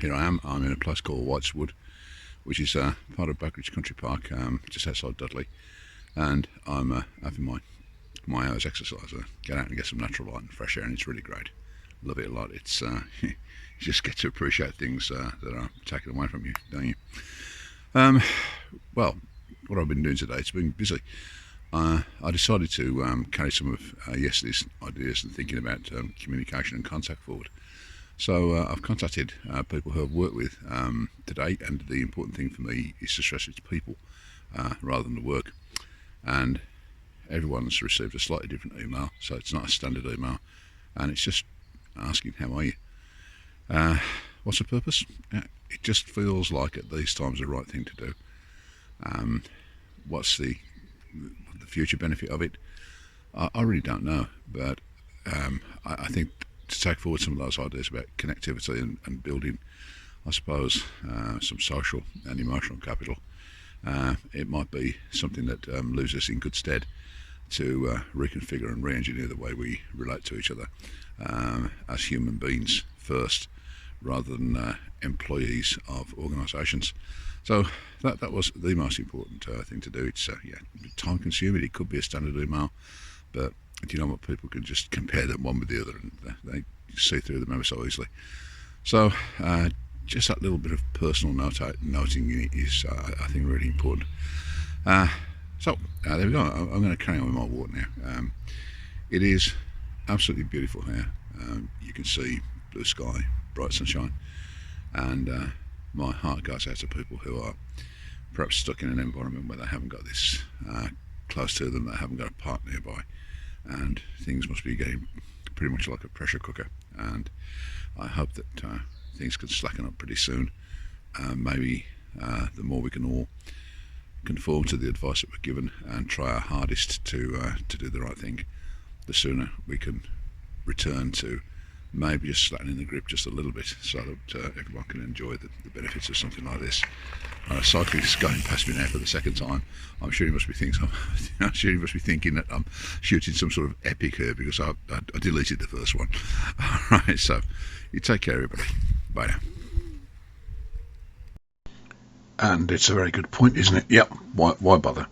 here I am. I'm in a place called Whiteswood, which is part of Buckridge Country Park, just outside Dudley, and I'm having my hour's exercise. Get out and get some natural light and fresh air, and it's really great. Love it a lot. It's you just get to appreciate things that are taken away from you, don't you? Well, what I've been doing today, it's been busy. I decided to carry some of yesterday's ideas and thinking about communication and contact forward. So I've contacted people who I've worked with today, and the important thing for me is to stress it's people rather than the work. And everyone's received a slightly different email, so it's not a standard email, and it's just asking, how are you? What's the purpose? It just feels like at these times the right thing to do. What's the future benefit of it? I really don't know, but I think to take forward some of those ideas about connectivity and building, I suppose, some social and emotional capital, it might be something that leaves us in good stead to reconfigure and re-engineer the way we relate to each other as human beings first, rather than employees of organisations. So that was the most important thing to do. It's time consuming. It could be a standard email, but do you know what? People can just compare them one with the other, and they see through them ever so easily. So just that little bit of personal noting in it is, I think, really important. So there we go. I'm going to carry on with my walk now. It is absolutely beautiful here. You can see blue sky, bright sunshine, and my heart goes out to people who are perhaps stuck in an environment where they haven't got this close to them, they haven't got a park nearby, and things must be getting pretty much like a pressure cooker. And I hope that things can slacken up pretty soon. Maybe the more we can all conform to the advice that we're given and try our hardest to do the right thing, the sooner we can return to maybe just slackening the grip just a little bit, so that everyone can enjoy the benefits of something like this. A cyclist going past me now for the second time. I'm sure he must be thinking that I'm shooting some sort of epic here, because I deleted the first one. All right, so you take care, everybody. Bye now. And it's a very good point, isn't it? Yep. Why bother?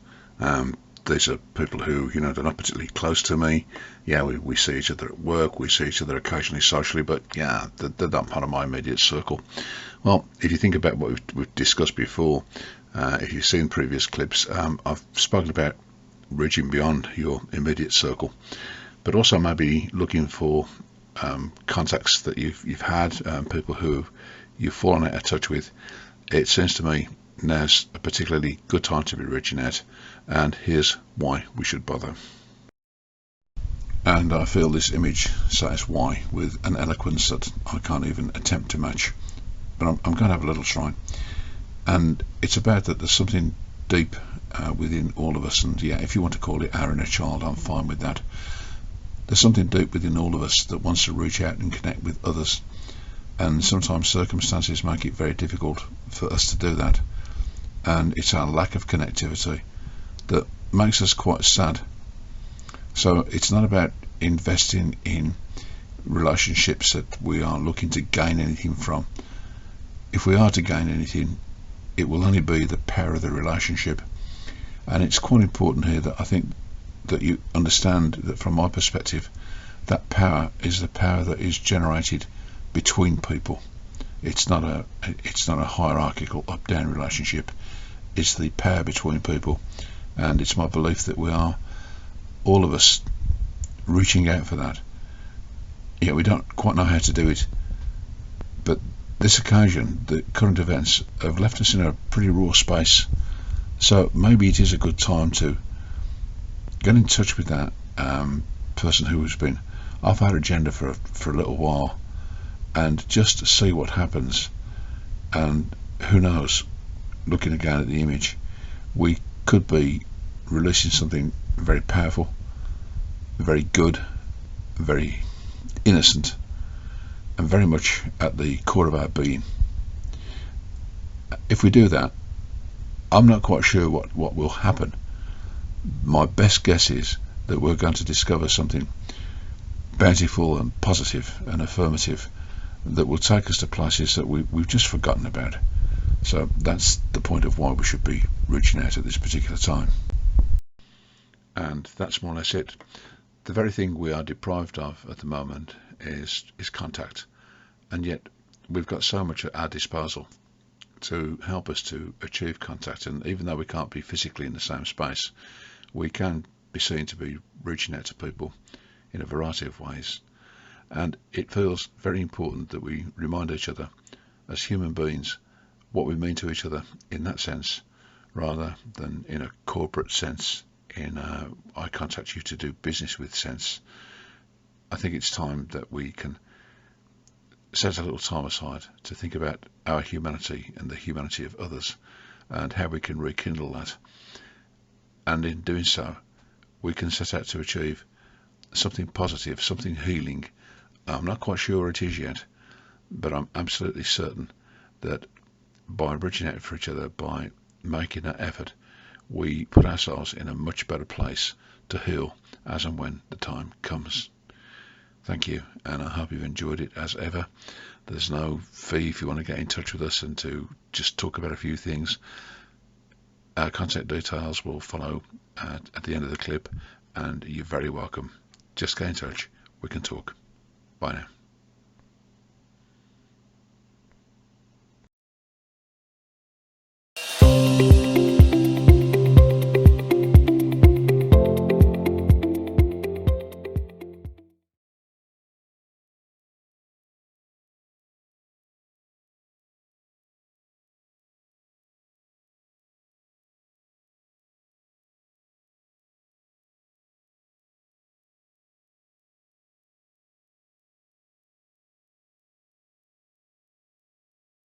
These are people who, they're not particularly close to me. Yeah, we see each other at work, we see each other occasionally socially, but yeah, they're not part of my immediate circle. Well, if you think about what we've discussed before, if you've seen previous clips, I've spoken about reaching beyond your immediate circle, but also maybe looking for contacts that you've had, people who you've fallen out of touch with. It seems to me now's a particularly good time to be reaching out, and here's why we should bother. And I feel this image says why with an eloquence that I can't even attempt to match, but I'm going to have a little try. And it's about that there's something deep within all of us, and yeah, if you want to call it our inner child, I'm fine with that. There's something deep within all of us that wants to reach out and connect with others, and sometimes circumstances make it very difficult for us to do that, and it's our lack of connectivity that makes us quite sad. So it's not about investing in relationships that we are looking to gain anything from. If we are to gain anything, it will only be the power of the relationship. And it's quite important here that I think that you understand that from my perspective, that power is the power that is generated between people. It's not a hierarchical up-down relationship. It's the power between people, and it's my belief that we are, all of us, reaching out for that. Yeah, we don't quite know how to do it, but this occasion, the current events have left us in a pretty raw space, so maybe it is a good time to get in touch with that person who has been off our agenda for a little while, and just see what happens. And who knows, looking again at the image, we could be releasing something very powerful, very good, very innocent, and very much at the core of our being. If we do that, I'm not quite sure what will happen. My best guess is that we're going to discover something bountiful and positive and affirmative that will take us to places that we've just forgotten about. So that's the point of why we should be reaching out at this particular time. And that's more or less it. The very thing we are deprived of at the moment is contact, and yet we've got so much at our disposal to help us to achieve contact. And even though we can't be physically in the same space, we can be seen to be reaching out to people in a variety of ways. And it feels very important that we remind each other as human beings what we mean to each other in that sense, rather than in a corporate sense, in a I contact you to do business with sense. I think it's time that we can set a little time aside to think about our humanity and the humanity of others, and how we can rekindle that. And in doing so, we can set out to achieve something positive, something healing. I'm not quite sure what it is yet, but I'm absolutely certain that by reaching out for each other, by making that effort, we put ourselves in a much better place to heal as and when the time comes. Thank you, and I hope you've enjoyed it as ever. There's no fee if you want to get in touch with us and to just talk about a few things. Our contact details will follow at the end of the clip, and you're very welcome. Just get in touch. We can talk. Bye now.